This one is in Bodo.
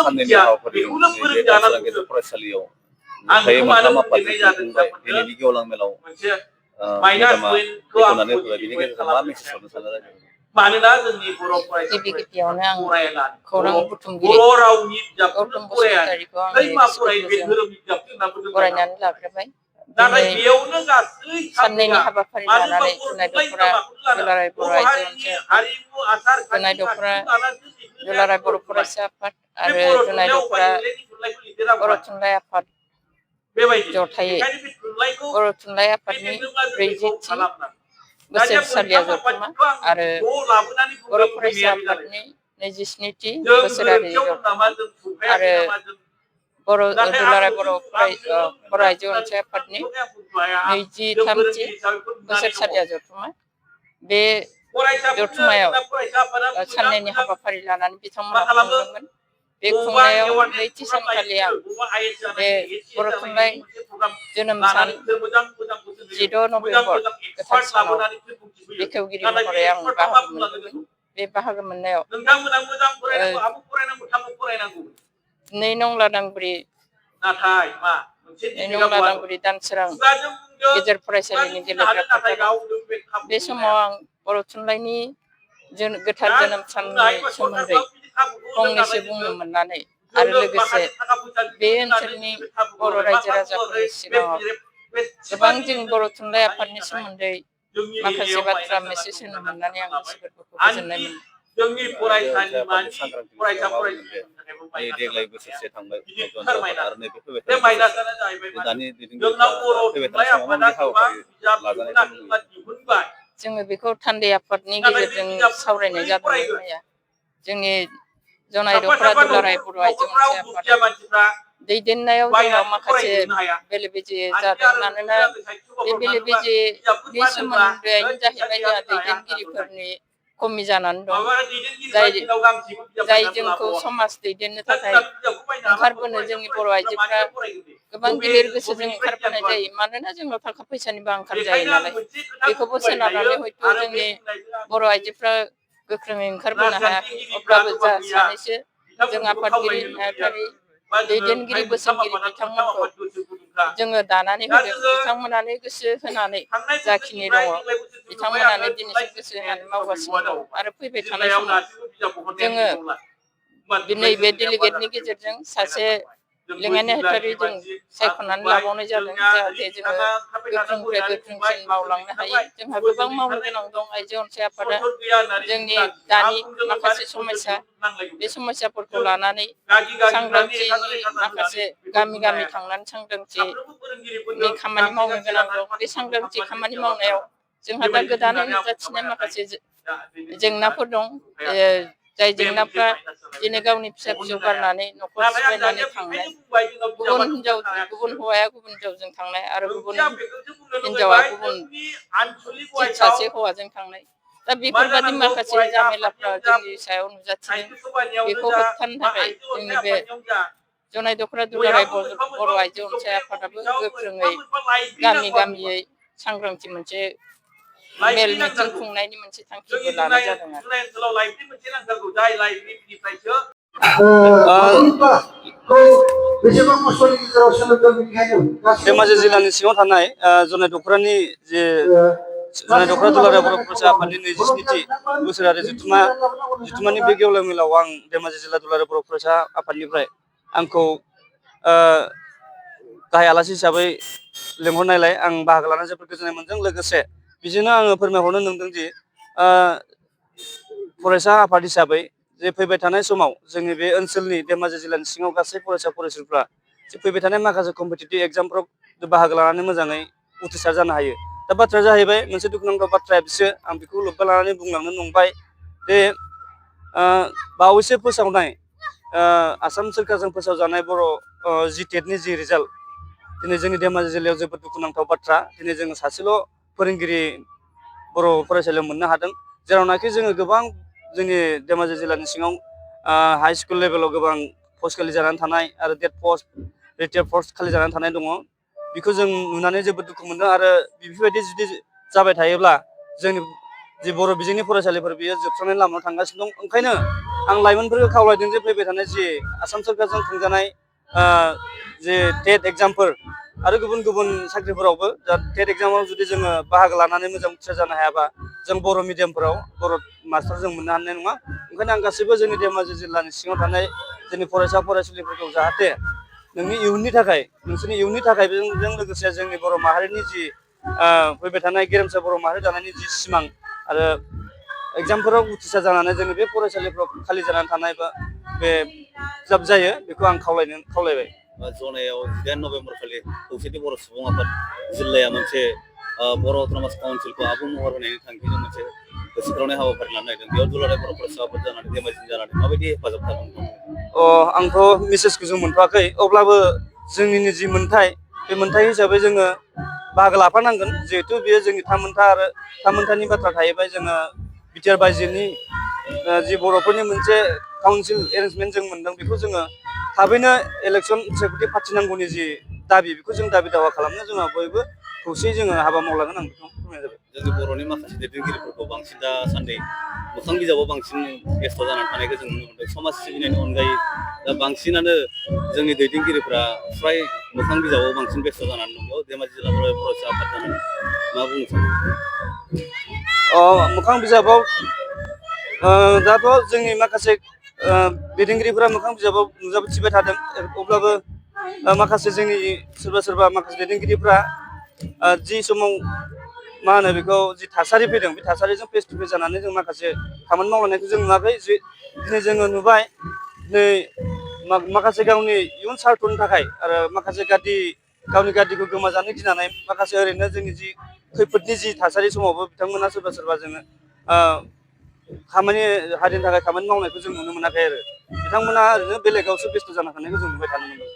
साननैनि हाबाफारि बे दानसोरां गेजेर फरायसालियाव नुथायै मोनथाम आफादनिफ्राय खुंबाय दिनैनि गेवलां मेलाव मेदामा बेखेवनानै होबाय बिनि गेजेरजों मा मेसेज हरनो सानो रायजोफोरनो? मानोना जोंनि बर' गिबियावनो आं खौरां बुथुमगिरि गौतम बसुमतारीखौ आंनि गोसो गोरबोजों बरायनानै लाग्रोबाय। दिनै साननैनि हाबाफारि लानानै जुनाय दख'रा दुलाराय बर' आइजो अनसाय जुनाय दख'रा दुलाराय बर' फरायसा आफाद आरो जुनाय दख'रा बर' थुनलाइ आफाद जथायै बर' थुनलाइ आफादनि 40थि बोसोरसालिया जथुमा आरो बर' फरायसा आफादनि 27थि बोसोरारि जथुमा आरो दुलाराय बर' आइजो अनसाय आफादनि 23थि बोसोरसालिया जथुमा बे जथुमायाव साननैनि हाबाफारि लानानै बिथांमोना खुंदोंमोन। बे खुंनायाव नैथि सानखालि आं बे बर' थुनलाइ जोनोम सान 16 नभेम्बर गोथार सानाव बेखेवगिरि महरै आं बाहागो मोनदोंमोन। बे बाहागो मोननायाव 2 नं लादांगुरि दानसोरां गेजेर फरायसालिनि गेलेग्रा फोथाराव बे समाव आं बर' थुनलाइनि गोथार जोनोम साननि सोमोन्दै फंनैसो बुंनो मोननानै आरो लोगोसे बे ओनसोलनि बर' रायजो राजाफोरनि सिगाङाव गोबां जों बर' थुनलाइ आफादनि सोमोन्दै माखासे बाथ्रा मेसेज होनो मोननानै आं गोसो गोरबोखौ गोजोननाय मोनदों। देग्लाय बोसोरसे थांबाय आरो नैबे फैबाय थानाय दानि फैबाय थानाय समाव माबायदि हाबाफारि लाजानायखौ नुयो? जोङो बेखौ थान्दै आफादनि गेजेरजों सावरायनाय जादोंमोन मैया। जोंनि जनाय दख'रा दुलाराय बर' आइजो अनसाय आफादा दैदेननायाव जोंनाव माखासे बेले बेजे जादों। मानोना बे बेले बेजेनि सोमोन्दोआनो जाहैबाय जोंहा दैदेनगिरिफोरनि खमि जानानै दं। जाय जोंखौ समाज दैदेननो थाखाय ओंखारबोनो जोंनि बर' आइजोफ्रा गोबां गिलिर गोसोजों ओंखारबोनाय जायो। मानोना जोंनाव थाखा फैसानिबो आंखाल जायो नालाय। बेखौबो सोनारनानै हयथ' जोंनि बर' आइजोफ्रा गोख्रोङै ओंखारबोनो हायाखै। अब्लाबो जा सानैसो जों आफादगिरि नेहाथारि दैदेनगिरि बोसोनगिरि बिथांमोनखौ जोङो दानानै होदों। बिथांमोनानो गोसो होनानै जाखिनि दङ बिथांमोनानो दिनैसिम गोसो होनानै मावगासिनो दं। आरो फैबाय थानाय समाव जोङो नैबे डेलिगेटनि गेजेरजों सासे लेङाइ नेहाथारि जों सायख'नानै लाबावनाय जादों। जाहाथे जोङो गोख्रोंनिफ्राय गोख्रोंसिन मावलांनो हायो। जोंहा गोबां मावनो गोनां दं। आइजो अनसाय आफादा जोंनि दानि माखासे समस्या बे समस्याफोरखौ लानानै सांग्रांथिनि माखासे गामि गामि थांनानै सांग्रांथिनि खामानि मावनो गोनां दं। बे सांग्रांथि खामानि मावनायाव जोंहा दा गोदानै नुजाथिनाय माखासे जेंनाफोर दं। जाय जेंनाफ्रा दिनै गावनि फिसा फिसौ गारनानै न'खर सिफायनानै थांनाय, गुबुन हौवाया गुबुन हिनजावजों थांनाय आरो गुबुन हिनजावा गुबुन सासे हौवाजों थांनाय। दा बेफोरबायदि माखासे जामेलाफ्रा जोंनि सायाव नुजाथिदों। बेखौ होबथानो थाखाय जोंनि बे जनाय दख'रा दुलाराय बर' आइजो अनसाय आफादाबो गोख्रोङै गामि गामियै सांग्रांथि मोनसे मेल मिटिं खुंनायनि मोनसे थांखिबो लानाय जादों आरो। धेमाजि जिल्लानि सिङाव थानाय जनाय दख'रानि जे जनाय दख'रा दुलाराय बर' फरायसा आफादनि 27थि बोसोरारि जथुमानि बे गेवलां मेलाव आं धेमाजि जिल्ला दुलाराय बर' फरायसा आफादनिफ्राय आंखौ गाहाय आलासि हिसाबै लेंहरनायलाय आं बाहागो लानानै जोबोद गोजोननाय मोनदों। लोगोसे बिजोंनो आङो फोरमायहरनो नंदों दि फरायसा आफाद हिसाबै जे फैबाय थानाय समाव जोंनि बे ओनसोलनि धेमाजि जिल्लानि सिङाव गासै फरायसा फरायसुलिफ्रा जे फैबाय थानाय माखासे कम्पिटिटिभ एग्जामफ्राव बाहागो लानानै मोजाङै उथ्रिसार जानो हायो। दा बाथ्राया जाहैबाय मोनसे दुखुनांथाव बाथ्राया बिसो आं बेखौ लोब्बा लानानै बुंलांनो नंबाय जे बावैसो फोसावनाय आसाम सोरखारजों फोसावजानाय बर' जिटेटनि जि रिजाल्ट, दिनै जोंनि धेमाजि जिल्लायाव जोबोद दुखुनांथाव बाथ्रा। दिनै जोङो सासेल' फोरोंगिरि बर' फरायसालियाव मोननो हादों। जेरावनाखि जोङो गोबां जोंनि धेमाजि जिल्लानि सिङाव हाइ स्कुल लेभेलाव गोबां पस्ट खालि जानानै थानाय आरो डेट पस्ट रिटायार पस्ट खालि जानानै थानाय दङ। बेखौ जों नुनानै जोबोद दुखु मोनदों। आरो बेफोरबायदि जुदि जाबाय थायोब्ला जोंनि जि बर' बिजोंनि फरायसालिफोर बियो जोबस्रांनायनि लामायाव थांगासिनो दं। ओंखायनो आं लाइमोनफोरखौ खावलायदों जे फैबाय थानाय जि आसाम सोरखारजों खुंजानाय जे टेट एग्जामफोर आरो गुबुन गुबुन साख्रिफोरावबो दा टेट एग्जामाव जुदि जोङो बाहागो लानानै मोजां उथ्रिसार जानो हायाबा जों बर' मिडियामफोराव बर' मास्टार जों मोननो हानाय नङा। ओंखायनो आं गासैबो जोंनि धेमाजि जिल्लानि सिङाव थानाय जोंनि फरायसा फरायसुलिफोरखौ जाहाथे नोंनि इयुननि थाखाय नोंसोरनि इयुननि थाखाय बेजों लोगोसे जोंनि बर' माहारिनि जि फैबाय थानाय गेरेमसा बर' माहारि दानायनि जि सिमां आरो एग्जामफोराव उथ्रिसार जानानै जोंनि बे फरायसालिफ्राव खालि जानानै थानाय बा बे जाब जायो बेखौ आं खावलायबाय। जनायाव 10 नभेम्बर खालि खौसेथि बर' सुबुं आफाद जिल्लाया मोनसे बर' अट'नमास काउन्सिलखौ आबुं महर होनायनि थांखिजों मोनसे गोसोखांनाय हाबाफारि लानो नागिरदों। बेयाव दुलाराय बर' फरायसा आफाद जानानै धेमाजि जानानै माबायदि हेफाजाब खालामगोन? आंथ' मेसेजखौ जों मोनथ'वाखै, अब्लाबो जोंनिनो जि मोन्थाय बे मोन्थाय हिसाबै जोङो बाहागो लाफानांगोन। जिहेथु बेयो जोंनि थामोनथा आरो थामोनथानि बाथ्रा थाहैबाय। जोङो बिटिआर बायजोनि जि बर'फोरनि मोनसे काउन्सिल एरेन्जमेन्ट जों मोनदों, बेखौ जोङो थाबैनो इलेक्सन सायख'थि फाथिनांगौनि जि दाबि, बेखौ जों दाबि दावा खालामनो जोंहा बयबो खौसेयै जोङो हाबा मावलांगोन। आं बेखौ फोरमायनाय जाबाय। जोंनि बर'नि माखासे दैदेनगिरिफोरखौ बांसिन दासान्दि मोखां बिजाबाव बांसिन बेस्थ' जानानै थानायखौ जों नुनो मोनदों। समाज सिबिनायनि अनगायै दा बांसिनानो जोंनि दैदेनगिरिफ्रा फ्राय मोखां बिजाबाव बांसिन बेस्थ' जानानै दं। बेयाव धेमाजि जिल्ला फरायसा आफाद जानानै मा बुंनो सानो? मोखां बिजाबाव दाथ' जोंनि माखासे दैदेनगिरिफोरा मोखां बिजाबाव नुजाथिबाय थादों। अब्लाबो माखासे जोंनि सोरबा माखासे दैदेनगिरिफ्रा जि समाव मा होनो बेखौ जि थासारि फैदों, बे थासारिजों फेस टु फेस जानानै जों माखासे खामानि मावलांनायखौ जों नुवाखै। दिनै जोङो नुबाय, दिनै माखासे गावनि इयुन सार्थनि थाखाय आरो माखासे गावनि गादिखौ गोमाजानो गिनानै माखासे ओरैनो जोंनि जि खैफोदनि जि थासारि समावबो बिथांमोना सोरबा जोङो हारिनि थाखाय खामानि मावनायखौ जों नुनो मोनाखै आरो बिथांमोना ओरैनो बेलेगावसो बेस्थ' जाना थानायखौ जों नुबाय थानो मोनदों।